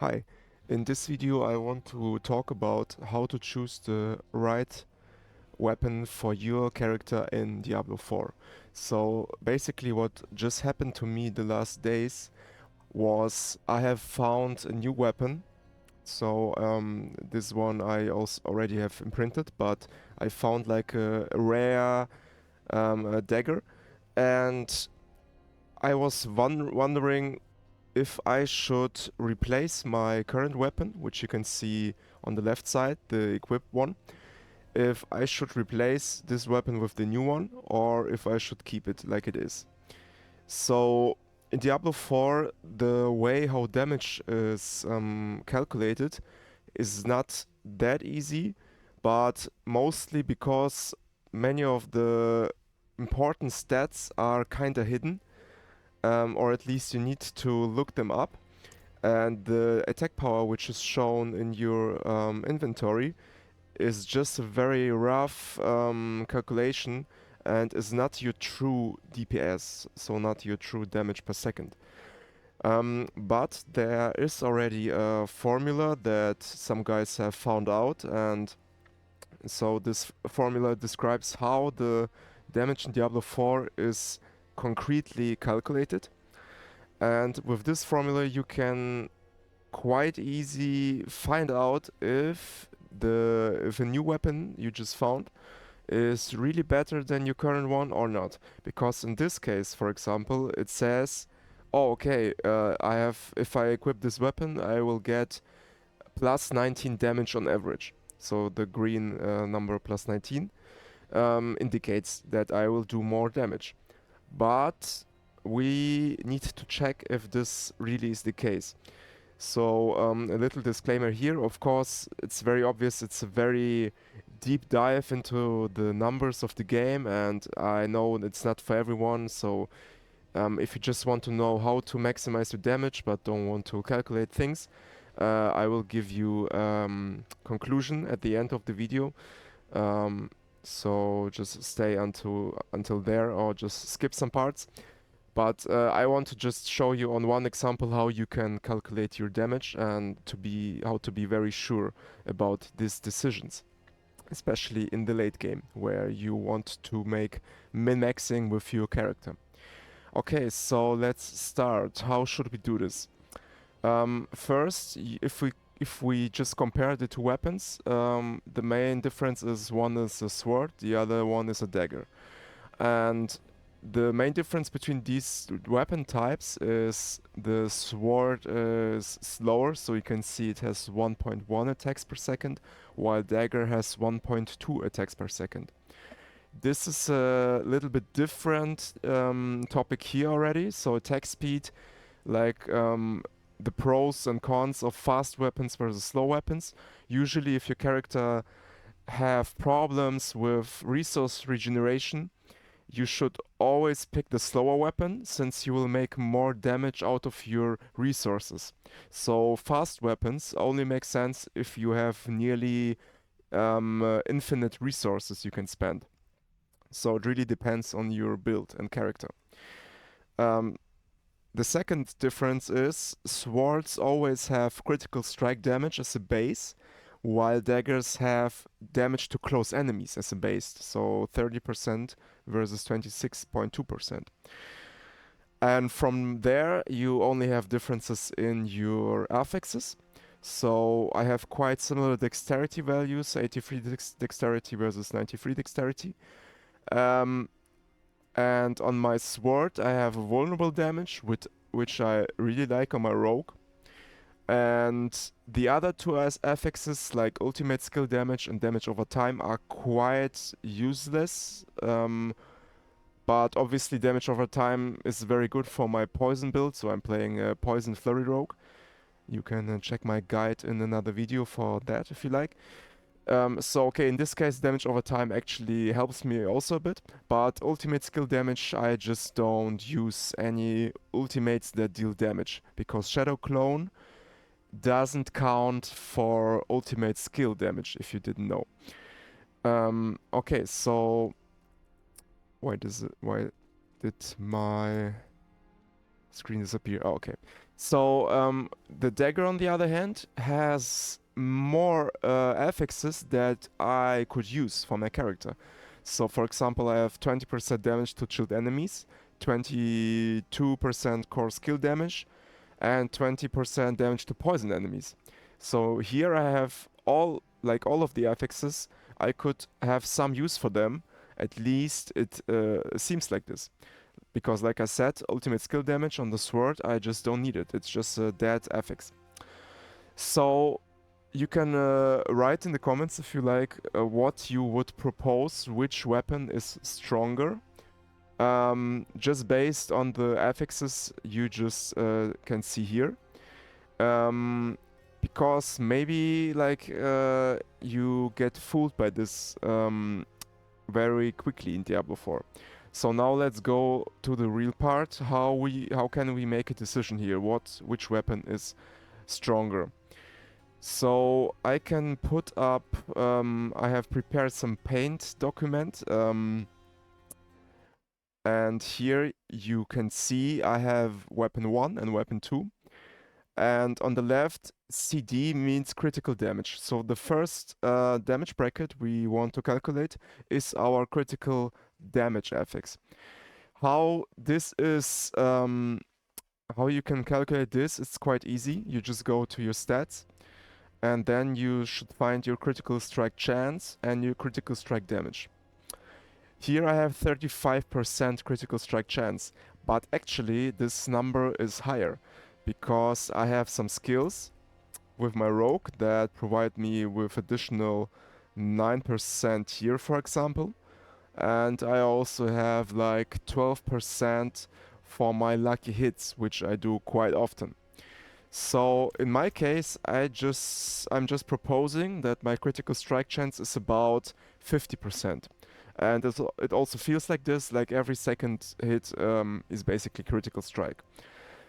Hi, in this video I want to talk about how to choose the right weapon for your character in Diablo 4. So basically what just happened to me the last days was I have found a new weapon. So this one I also already have imprinted, but I found like a rare a dagger, and I was wondering if I should replace my current weapon, which you can see on the left side, the equipped one, if I should replace this weapon with the new one or if I should keep it like it is. So in Diablo 4, the way how damage is calculated is not that easy, but mostly because many of the important stats are kinda hidden, or at least you need to look them up. And the attack power, which is shown in your inventory, is just a very rough calculation and is not your true DPS, so not your true damage per second. But there is already a formula that some guys have found out, and so this formula describes how the damage in Diablo 4 is concretely calculated. And with this formula, you can quite easy find out if a new weapon you just found is really better than your current one or not. Because in this case, for example, it says, oh, okay, if I equip this weapon, I will get plus 19 damage on average. So the green number plus 19 indicates that I will do more damage. But we need to check if this really is the case. So a little disclaimer here. Of course, it's very obvious. It's a very deep dive into the numbers of the game, and I know it's not for everyone. So if you just want to know how to maximize your damage but don't want to calculate things, I will give you conclusion at the end of the video. So just stay until there, or just skip some parts. But I want to just show you on one example how you can calculate your damage and how to be very sure about these decisions, especially in the late game where you want to make min-maxing with your character. Okay, so let's start. How should we do this? First, if we just compare the two weapons, the main difference is one is a sword, the other one is a dagger. And the main difference between these weapon types is the sword is slower, so you can see it has 1.1 attacks per second, while dagger has 1.2 attacks per second. This is a little bit different topic here already. So attack speed, like the pros and cons of fast weapons versus slow weapons. Usually, if your character have problems with resource regeneration, you should always pick the slower weapon, since you will make more damage out of your resources. So fast weapons only make sense if you have nearly infinite resources you can spend. So it really depends on your build and character. Um, the second difference is swords always have critical strike damage as a base, while daggers have damage to close enemies as a base, so 30% versus 26.2%. And from there, you only have differences in your affixes. So I have quite similar dexterity values, 83 dexterity versus 93 dexterity. Um, and on my sword, I have vulnerable damage, which I really like on my rogue. And the other two affixes, like ultimate skill damage and damage over time, are quite useless. But obviously, damage over time is very good for my poison build, so I'm playing a poison flurry rogue. You can check my guide in another video for that if you like. So okay, in this case, damage over time actually helps me also a bit, but ultimate skill damage, I just don't use any ultimates that deal damage, because Shadow Clone doesn't count for ultimate skill damage, if you didn't know. Okay, so why did my screen disappear? Oh, okay. So the dagger, on the other hand, has more affixes that I could use for my character. So, for example, I have 20% damage to shield enemies, 22% core skill damage, and 20% damage to poison enemies. So here I have all of the affixes. I could have some use for them. At least it seems like this. Because like I said, ultimate skill damage on the sword, I just don't need it. It's just a dead affix. So you can write in the comments if you like what you would propose, which weapon is stronger. Just based on the affixes you just can see here. Because maybe like you get fooled by this very quickly in Diablo 4. So now let's go to the real part. How can we make a decision here? Which weapon is stronger? So I can put up. I have prepared some paint document. And here you can see I have weapon 1 and weapon 2. And on the left, CD means critical damage. So the first damage bracket we want to calculate is our critical damage affix. How this is, how you can calculate this, it's quite easy. You just go to your stats, and then you should find your critical strike chance and your critical strike damage. Here I have 35% critical strike chance, but actually this number is higher because I have some skills with my rogue that provide me with additional 9% here, for example. And I also have like 12% for my lucky hits, which I do quite often. So in my case, I'm just proposing that my critical strike chance is about 50%. And it also feels like this, like every second hit is basically critical strike.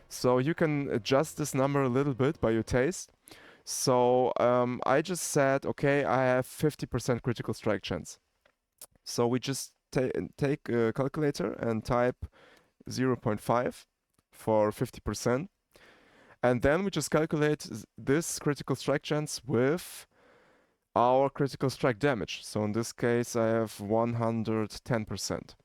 So you can adjust this number a little bit by your taste. So I just said, okay, I have 50% critical strike chance. So we just take a calculator and type 0.5 for 50%. And then we just calculate this critical strike chance with our critical strike damage. So in this case, I have 110%.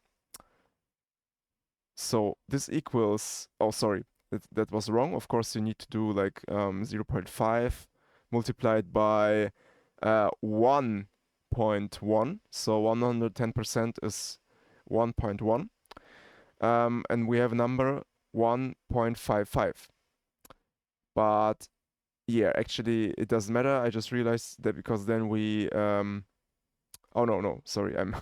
So this equals, oh, sorry, that was wrong. Of course, you need to do like 0.5 multiplied by 1.1. So 110% is 1.1. And we have a number 1.55. But yeah, actually it doesn't matter. I just realized that because then we oh no, sorry, I'm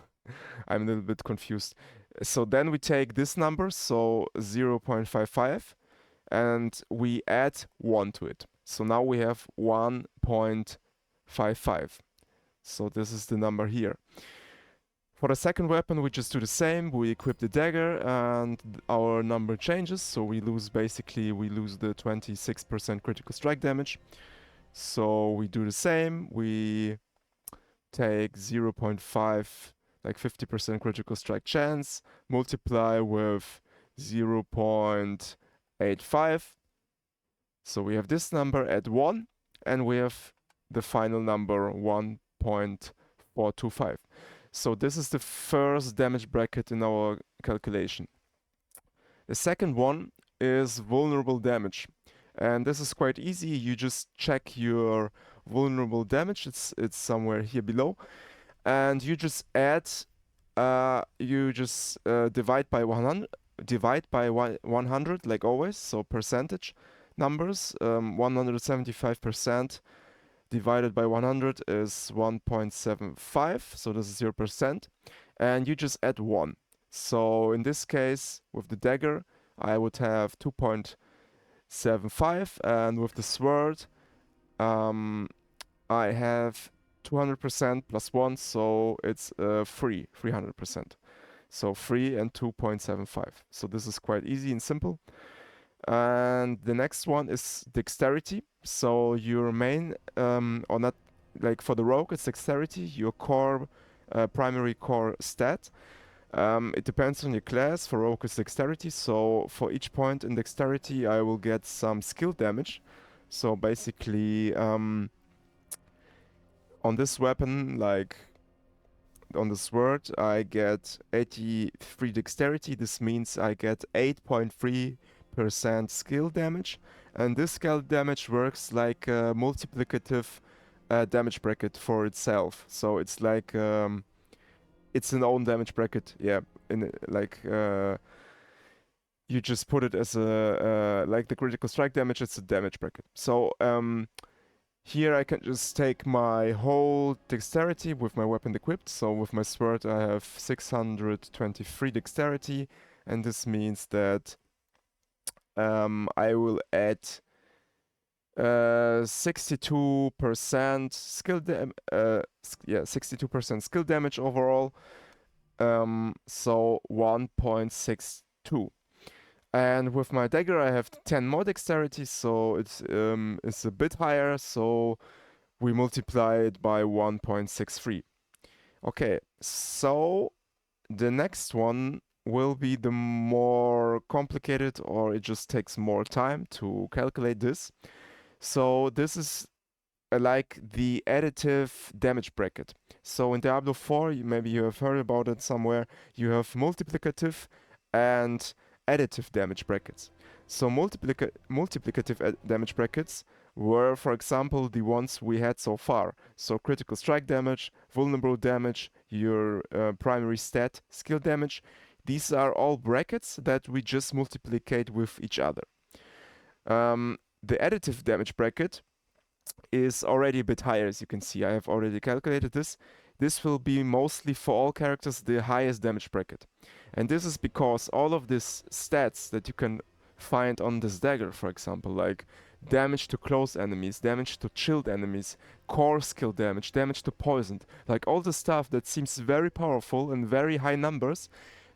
I'm a little bit confused. So then we take this number, so 0.55, and we add 1 to it. So now we have 1.55. So this is the number here. For the second weapon, we just do the same. We equip the dagger and our number changes. So we lose the 26% critical strike damage. So we do the same. We take 0.5, like 50% critical strike chance, multiply with 0.85. So we have this number at 1, and we have the final number 1.425. So this is the first damage bracket in our calculation. The second one is vulnerable damage. And this is quite easy. You just check your vulnerable damage. It's somewhere here below. And you just add, divide by 100 like always. So percentage numbers, 175% divided by 100 is 1.75, so this is 0%, and you just add 1. So in this case, with the dagger, I would have 2.75, and with the sword, I have 200% plus 1, so it's 300%. So 3 and 2.75. So this is quite easy and simple. And the next one is dexterity. So your main, or not, like for the rogue, it's dexterity, your core, primary core stat. It depends on your class. For rogue is dexterity, so for each point in dexterity, I will get some skill damage. So basically, on this weapon, like on the sword, I get 83 dexterity. This means I get 8.3% skill damage. And this skill damage works like a multiplicative damage bracket for itself. So it's like it's an own damage bracket. Yeah, you just put it as a like the critical strike damage. It's a damage bracket. So here I can just take my whole dexterity with my weapon equipped. So with my sword I have 623 dexterity, and this means that I will add 62% skill 62% skill damage overall. So 1.62. And with my dagger, I have 10 more dexterity, so it's a bit higher. So we multiply it by 1.63. Okay, so the next one will be the more complicated, or it just takes more time to calculate this. So this is like the additive damage bracket. So in Diablo 4, maybe you have heard about it somewhere, you have multiplicative and additive damage brackets. So multiplicative damage brackets were, for example, the ones we had so far. So critical strike damage, vulnerable damage, your primary stat, skill damage. These are all brackets that we just multiplicate with each other. The additive damage bracket is already a bit higher, as you can see. I have already calculated this. This will be mostly for all characters the highest damage bracket. And this is because all of these stats that you can find on this dagger, for example, like damage to close enemies, damage to chilled enemies, core skill damage, damage to poisoned, like all the stuff that seems very powerful and very high numbers,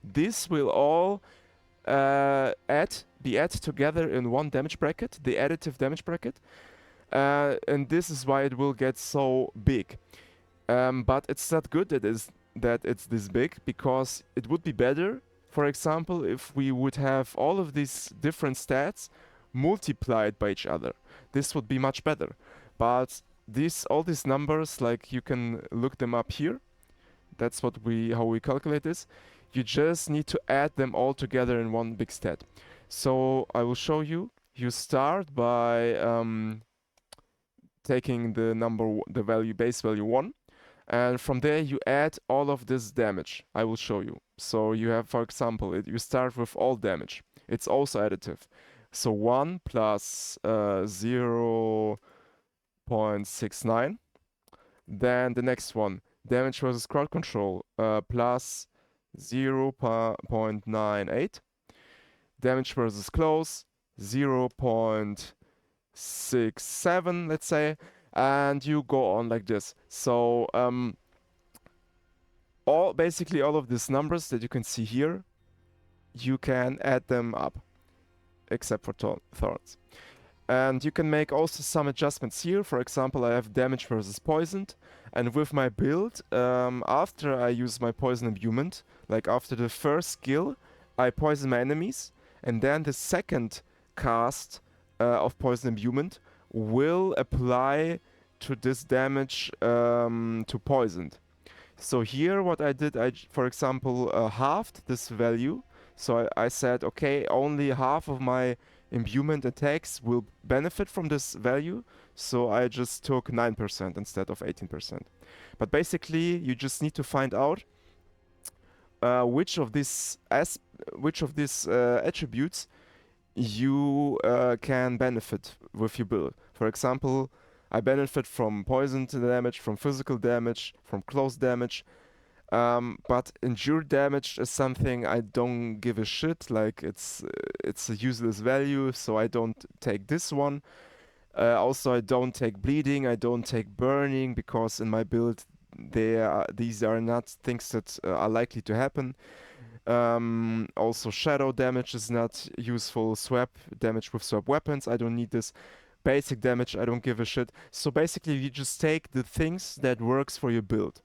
this will all be added together in one damage bracket, the additive damage bracket. And this is why it will get so big. But it's not good that it's this big, because it would be better, for example, if we would have all of these different stats multiplied by each other. This would be much better. But all these numbers, like you can look them up here. That's how we calculate this. You just need to add them all together in one big stat. So I will show you. You start by taking the base value 1, and from there you add all of this damage. I will show you. So you have, for example, you start with all damage. It's also additive. So 1 plus 0.69. Then the next one, damage versus crowd control, plus 0.98. Damage versus close, 0.67, let's say, and you go on like this. So basically all of these numbers that you can see here, you can add them up, except for thorns. And you can make also some adjustments here. For example, I have damage versus poisoned, and with my build, after I use my poison imbuement, like after the first skill, I poison my enemies, and then the second cast of poison imbuement will apply to this damage to poisoned. So here what I did, for example, halved this value. So I said, okay, only half of my imbuement attacks will benefit from this value. So I just took 9% instead of 18%. But basically, you just need to find out which of these attributes you can benefit with your build. For example, I benefit from poison damage, from physical damage, from close damage. But endure damage is something I don't give a shit. Like it's a useless value, so I don't take this one. Also, I don't take bleeding. I don't take burning, because in my build, these are not things that are likely to happen. Also, shadow damage is not useful. Swap damage with swap weapons, I don't need this. Basic damage, I don't give a shit. So basically, you just take the things that works for your build.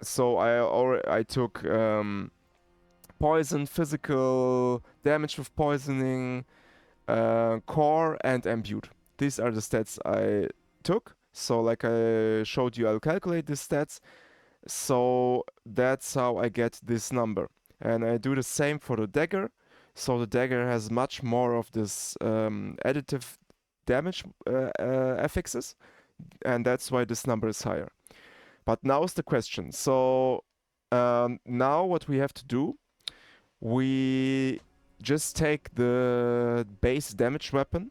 So I took poison, physical damage with poisoning, core, and imbued. These are the stats I took. So like I showed you, I'll calculate these stats. So that's how I get this number. And I do the same for the dagger. So the dagger has much more of this additive damage affixes, and that's why this number is higher. But now is the question. So now what we have to do, we just take the base damage weapon,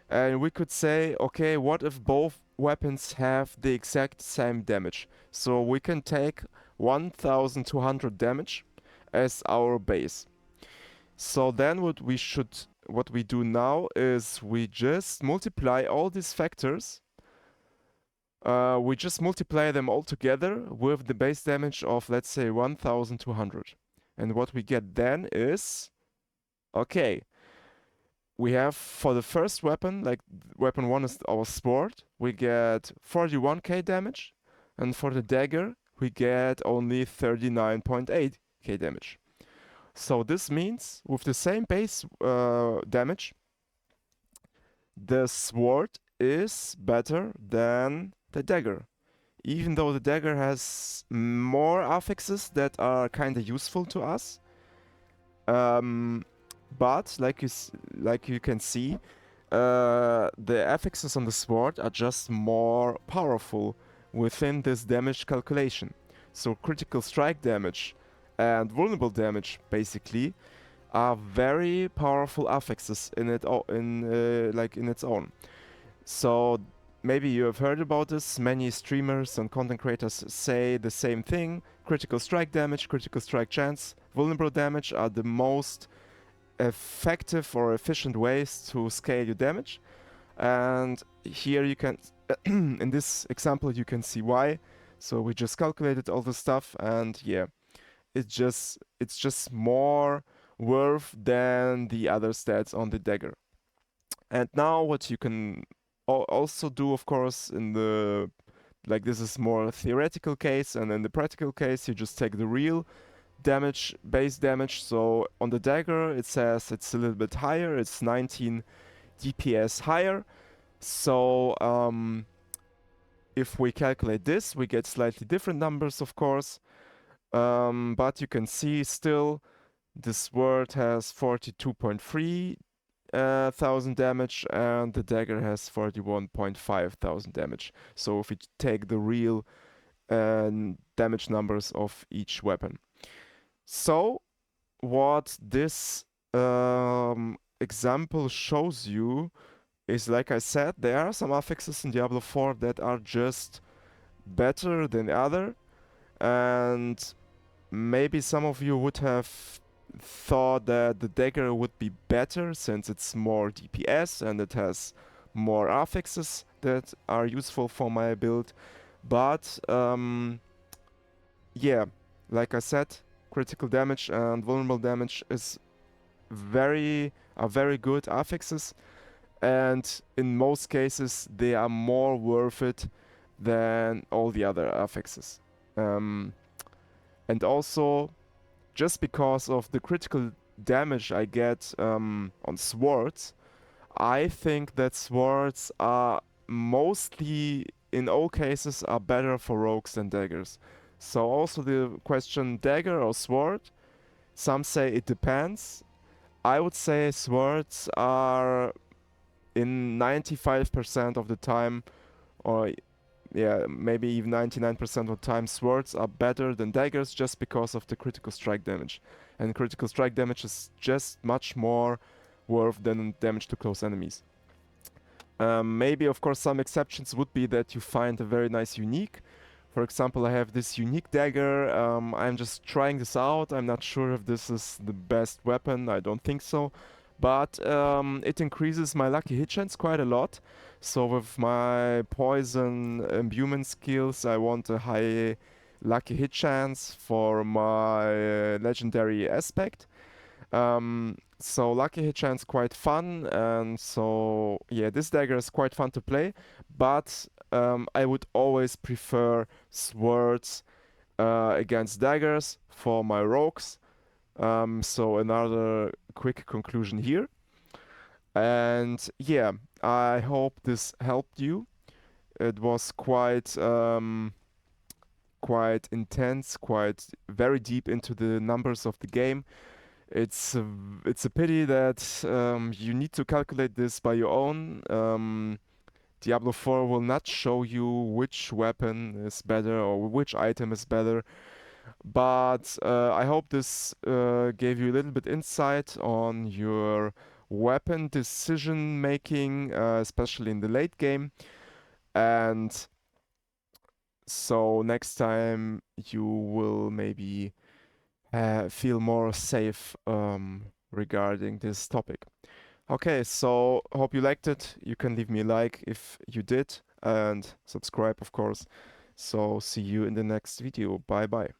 and we could say, okay, what if both weapons have the exact same damage? So we can take 1200 damage as our base. So then what we do now is we just multiply all these factors. We just multiply them all together with the base damage of, let's say, 1200. And what we get then is, okay, we have for the first weapon, like weapon 1 is our sword, we get 41k damage, and for the dagger, we get only 39.8k damage. So this means with the same base damage, the sword is better than the dagger. Even though the dagger has more affixes that are kind of useful to us. But like you can see, the affixes on the sword are just more powerful within this damage calculation. So critical strike damage and vulnerable damage basically are very powerful affixes in its own. So maybe you have heard about this. Many streamers and content creators say the same thing. Critical strike damage, critical strike chance, vulnerable damage are the most effective or efficient ways to scale your damage. And here you can, in this example, you can see why. So we just calculated all the stuff, and yeah, it's just more worth than the other stats on the dagger. And now what you can also do, of course, in the like this is more theoretical case, and in the practical case, you just take the real damage, base damage. So on the dagger, it says it's a little bit higher. It's 19 DPS higher. So if we calculate this, we get slightly different numbers, of course. But you can see still the sword has 42.3 thousand damage, and the dagger has 41.5 thousand damage. So if we take the real damage numbers of each weapon. So what this example shows you is, like I said, there are some affixes in Diablo 4 that are just better than the other, and maybe some of you would have thought that the dagger would be better since it's more DPS and it has more affixes that are useful for my build. But yeah, like I said, critical damage and vulnerable damage is are very good affixes, and in most cases they are more worth it than all the other affixes. And also, just because of the critical damage I get on swords, I think that swords are mostly, in all cases, are better for rogues than daggers. So also the question dagger or sword, some say it depends. I would say swords are in 95% of the time, or yeah, maybe even 99% of the time, swords are better than daggers just because of the critical strike damage. And critical strike damage is just much more worth than damage to close enemies. Maybe, of course, some exceptions would be that you find a very nice unique. For example, I have this unique dagger. I'm just trying this out. I'm not sure if this is the best weapon. I don't think so. But it increases my lucky hit chance quite a lot. So with my poison imbuement skills, I want a high lucky hit chance for my legendary aspect. So lucky hit chance quite fun, and so yeah, this dagger is quite fun to play. But I would always prefer swords against daggers for my rogues. So another quick conclusion here. And yeah, I hope this helped you. It was quite intense, quite very deep into the numbers of the game. It's a pity that you need to calculate this by your own. Diablo 4 will not show you which weapon is better or which item is better. But I hope this gave you a little bit insight on your weapon decision making, especially in the late game. And so next time you will maybe feel more safe regarding this topic. Okay, so hope you liked it. You can leave me a like if you did and subscribe, of course. So see you in the next video. Bye bye.